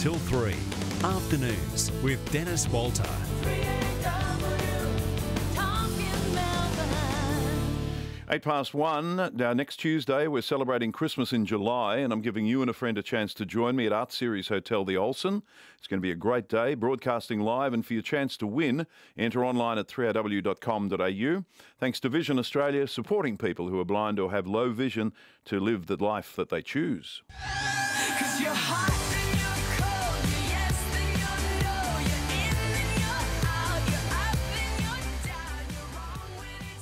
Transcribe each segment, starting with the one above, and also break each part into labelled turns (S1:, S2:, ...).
S1: till 3. Afternoons with Dennis Walter.
S2: 1:08. Now, next Tuesday, we're celebrating Christmas in July, and I'm giving you and a friend a chance to join me at Art Series Hotel, the Olsen. It's going to be a great day, broadcasting live, and for your chance to win, enter online at 3rw.com.au. Thanks to Vision Australia, supporting people who are blind or have low vision to live the life that they choose.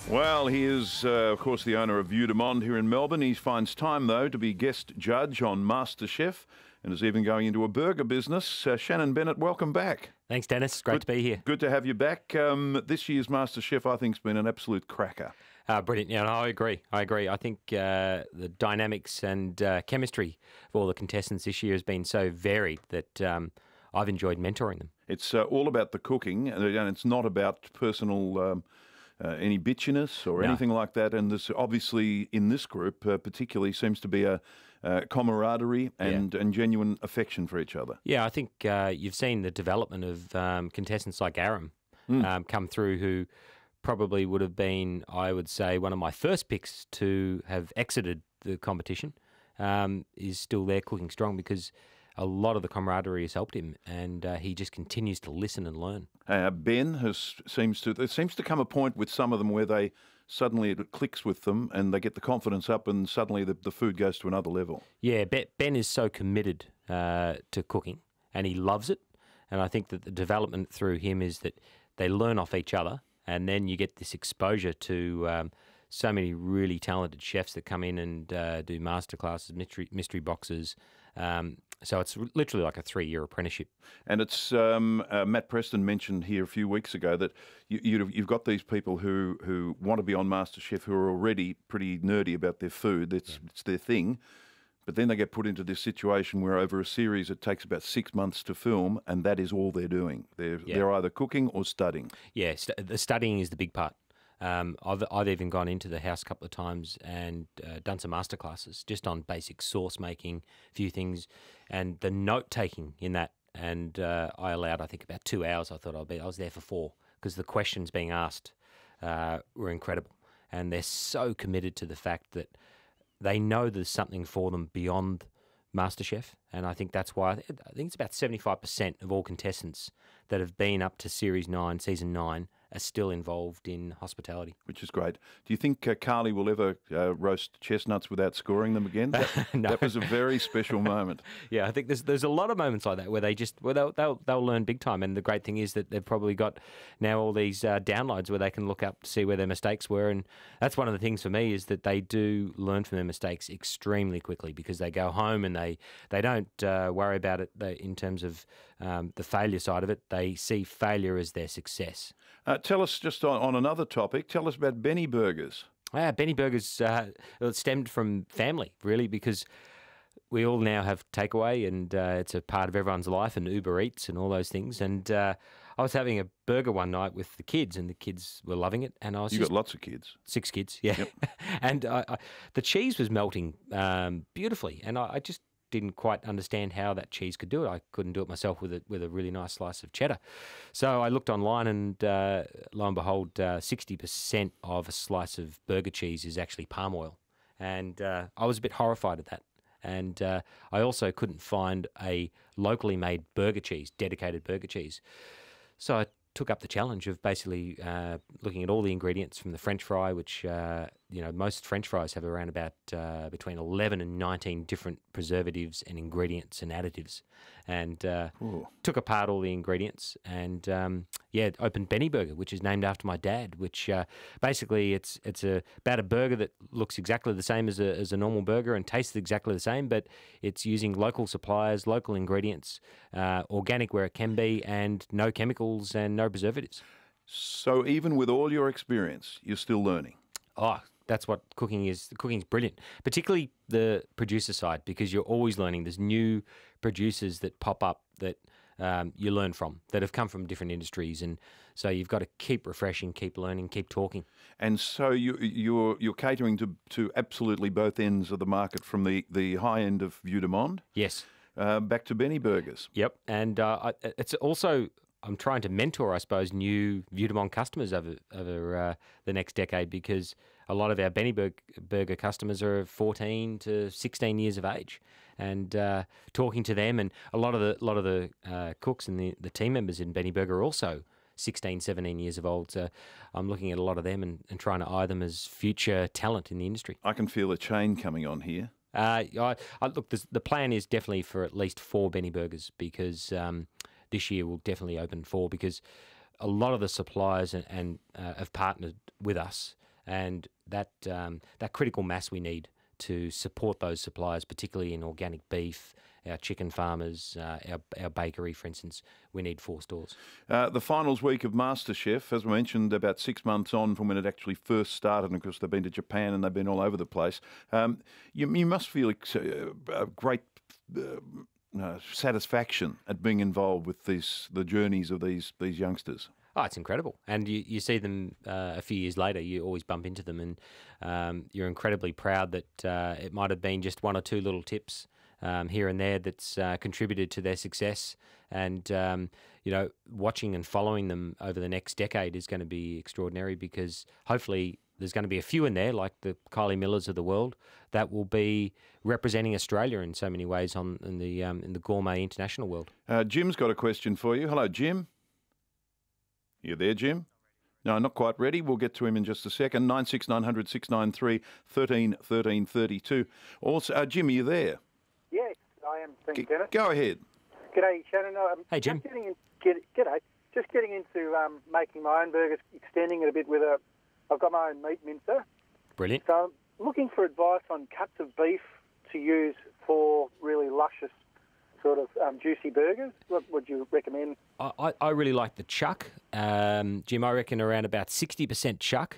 S2: Well, he is, of course, the owner of Vue de Monde here in Melbourne. He finds time, though, to be guest judge on Masterchef and is even going into a burger business. Shannon, Bennett, welcome back.
S3: Thanks, Dennis. It's great to be here.
S2: Good to have you back. This year's Masterchef, I think, has been an absolute cracker.
S3: Brilliant. Yeah, no, I agree. I think the dynamics and chemistry of all the contestants this year has been so varied that I've enjoyed mentoring them.
S2: It's all about the cooking, and it's not about personal any bitchiness or anything like that. And this, obviously, in this group, particularly, seems to be a camaraderie and genuine affection for each other.
S3: Yeah, I think you've seen the development of contestants like Aram come through, who probably would have been, I would say, one of my first picks to have exited the competition, is still there cooking strong because a lot of the camaraderie has helped him, and he just continues to listen and learn.
S2: Ben there seems to come a point with some of them where they suddenly it clicks with them and they get the confidence up, and suddenly the food goes to another level. Yeah,
S3: Ben is so committed to cooking, and he loves it. And I think that the development through him is that they learn off each other, and then you get this exposure to so many really talented chefs that come in and do masterclasses, mystery boxes. So it's literally like a 3-year apprenticeship. And it's Matt Preston mentioned here a few weeks ago that you've got these people who want to be on MasterChef who are already pretty nerdy about their food. It's their thing. But then they get put into this situation where over a series it takes about 6 months to film, and that is all they're doing. They're either cooking or studying. Yeah, the studying is the big part. I've even gone into the house a couple of times and done some masterclasses just on basic sauce making, a few things, and the note taking in that. And I allowed, I think, about 2 hours. I was there for 4 because the questions being asked were incredible, and they're so committed to the fact that they know there's something for them beyond MasterChef, and I think that's why I think it's about 75% of all contestants that have been up to Series 9, Season 9, are still involved in hospitality.
S2: Which is great. Do you think Carly will ever roast chestnuts without scoring them again?
S3: No.
S2: That was a very special moment.
S3: Yeah, I think there's a lot of moments like that where they'll learn big time. And the great thing is that they've probably got now all these downloads where they can look up to see where their mistakes were. And that's one of the things for me is that they do learn from their mistakes extremely quickly because they go home and they don't worry about it in terms of the failure side of it. They see failure as their success.
S2: Tell us just on another topic, tell us about Benny Burgers.
S3: Benny Burgers it stemmed from family, really, because we all now have takeaway and it's a part of everyone's life, and Uber Eats and all those things. And I was having a burger one night with the kids, and the kids were loving it. And
S2: You got lots of kids.
S3: 6 kids, yeah. Yep. And the cheese was melting beautifully, and I just didn't quite understand how that cheese could do it. I couldn't do it myself with a really nice slice of cheddar. So I looked online, and lo and behold, 60% of a slice of burger cheese is actually palm oil. And I was a bit horrified at that. And I also couldn't find a locally made burger cheese, dedicated burger cheese. So I took up the challenge of basically looking at all the ingredients from the French fry, which most French fries have around about between 11 and 19 different preservatives and ingredients and additives, and took apart all the ingredients and opened Benny Burger, which is named after my dad. Which basically it's about a burger that looks exactly the same as a normal burger and tastes exactly the same, but it's using local suppliers, local ingredients, organic where it can be, and no chemicals and no preservatives.
S2: So even with all your experience, you're still learning.
S3: Oh, that's what cooking is. Cooking is brilliant, particularly the producer side, because you're always learning. There's new producers that pop up that you learn from, that have come from different industries, and so you've got to keep refreshing, keep learning, keep talking. And so you're catering to absolutely both ends of the market, from the high end of Vue de Monde. Yes.
S2: back to Benny Burgers.
S3: Yep, and it's also I'm trying to mentor, I suppose, new Vue de Monde customers over the next decade, because a lot of our Benny Burger customers are 14 to 16 years of age, and talking to them, and a lot of the cooks and the team members in Benny Burger are also 16, 17 years of old. So I'm looking at a lot of them and trying to eye them as future talent in the industry.
S2: I can feel a chain coming on here.
S3: Look, the plan is definitely for at least 4 Benny Burgers, because this year we'll definitely open 4, because a lot of the suppliers and have partnered with us, and that critical mass we need to support those suppliers, particularly in organic beef, our chicken farmers, our bakery, for instance, we need 4 stores.
S2: The finals week of Masterchef, as we mentioned, about 6 months on from when it actually first started, and of course they've been to Japan and they've been all over the place. You must feel a great satisfaction at being involved with the journeys of these youngsters.
S3: Oh, it's incredible. And you see them a few years later, you always bump into them, and you're incredibly proud that it might have been just 1 or 2 little tips here and there that's contributed to their success. And, watching and following them over the next decade is going to be extraordinary, because hopefully there's going to be a few in there, like the Kylie Millers of the world, that will be representing Australia in so many ways in the gourmet international world.
S2: Jim's got a question for you. Hello, Jim. You there, Jim? No, not quite ready. We'll get to him in just a second. 96900 693 13 13 32. Also, Jim, are you there?
S4: Yes, I am. Thank you, Dennis.
S2: Go ahead.
S4: G'day, Shannon.
S3: Hey, Jim.
S4: G'day. Just getting into making my own burgers, extending it a bit with I've got my own meat mincer.
S3: Brilliant.
S4: So I'm looking for advice on cuts of beef to use for really luscious sort of juicy burgers. What would you recommend?
S3: I really like the chuck. Jim, I reckon around about 60% chuck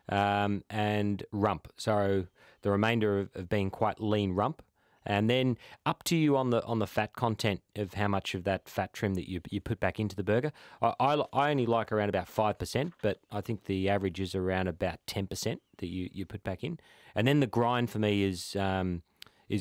S3: and rump. So the remainder of being quite lean rump. And then up to you on the fat content of how much of that fat trim that you put back into the burger. I only like around about 5%, but I think the average is around about 10% that you put back in. And then the grind for me is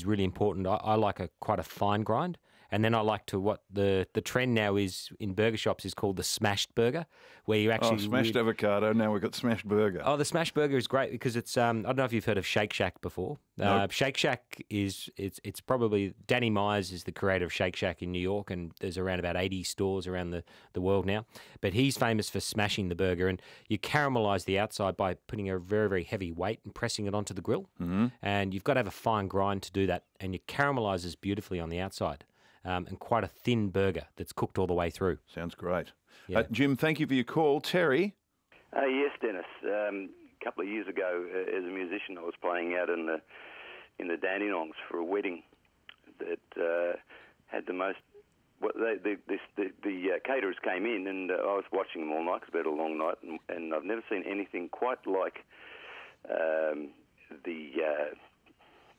S3: really important. I like quite a fine grind. And then I like to what the trend now is in burger shops is called the smashed burger, where you actually
S2: smashed avocado. Now we've got smashed burger.
S3: Oh, the smashed burger is great because it's I don't know if you've heard of Shake Shack before.
S2: Nope.
S3: Shake Shack it's probably Danny Myers is the creator of Shake Shack in New York, and there's around about 80 stores around the world now. But he's famous for smashing the burger, and you caramelize the outside by putting a very, very heavy weight and pressing it onto the grill. Mm-hmm. And you've got to have a fine grind to do that, and it caramelizes beautifully on the outside. And quite a thin burger that's cooked all the way through.
S2: Sounds great.
S3: Yeah.
S2: Jim, thank you for your call. Terry?
S5: Yes, Dennis. A couple of years ago, as a musician, I was playing out in the Dandenongs for a wedding that had the most. The caterers came in, and I was watching them all night because we had a long night, and I've never seen anything quite like the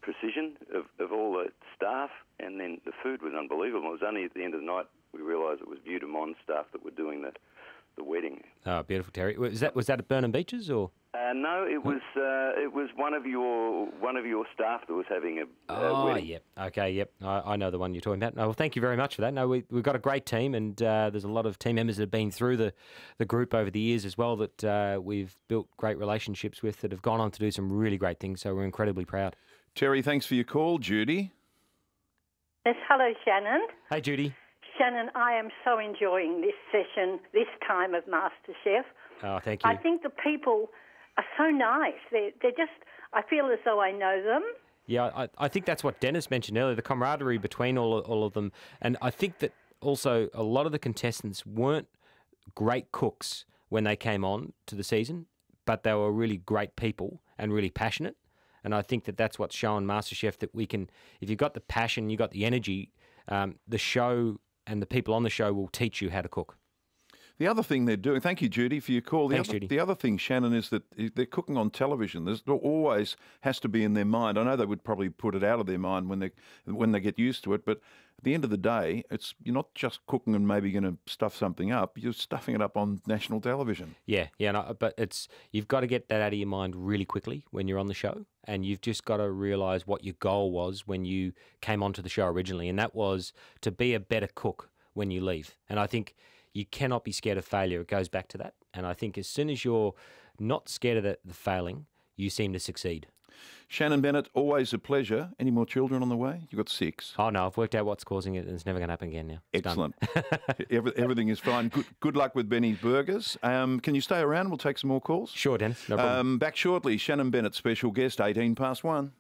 S5: precision of all the staff, and then the food was unbelievable. It was only at the end of the night we realised it was Vue de Monde staff that were doing the wedding.
S3: Oh, beautiful, Terry. Was that at Burnham Beaches or?
S5: No, it was one of your staff that was having a wedding.
S3: Yep. Okay, yep. I know the one you're talking about. No, well, thank you very much for that. No, we've got a great team, and there's a lot of team members that have been through the group over the years as well that we've built great relationships with that have gone on to do some really great things. So we're incredibly proud.
S2: Terry, thanks for your call. Judy?
S6: Yes, hello, Shannon.
S3: Hey, Judy.
S6: Shannon, I am so enjoying this session, this time of MasterChef.
S3: Oh, thank you.
S6: I think the people are so nice. They're just, I feel as though I know them.
S3: Yeah, I think that's what Dennis mentioned earlier, the camaraderie between all of them. And I think that also a lot of the contestants weren't great cooks when they came on to the season, but they were really great people and really passionate. And I think that that's what's shown MasterChef, that we can, if you've got the passion, you've got the energy, the show and the people on the show will teach you how to cook.
S2: The other thing they're doing, thank you, Judy, for your call.
S3: Thanks, Judy.
S2: The other thing, Shannon, is that they're cooking on television. There always has to be in their mind. I know they would probably put it out of their mind when they get used to it, but at the end of the day, you're not just cooking and maybe going to stuff something up. You're stuffing it up on national television.
S3: Yeah, no, but you've got to get that out of your mind really quickly when you're on the show, and you've just got to realise what your goal was when you came onto the show originally, and that was to be a better cook when you leave. And I think you cannot be scared of failure. It goes back to that. And I think as soon as you're not scared of the failing, you seem to succeed.
S2: Shannon Bennett, always a pleasure. Any more children on the way? You've got 6.
S3: Oh, no, I've worked out what's causing it, and it's never going to happen again now. It's
S2: excellent. Everything is fine. Good luck with Benny's Burgers. Can you stay around? We'll take some more calls.
S3: Sure, Dennis. No problem.
S2: Back shortly, Shannon Bennett, special guest, 1.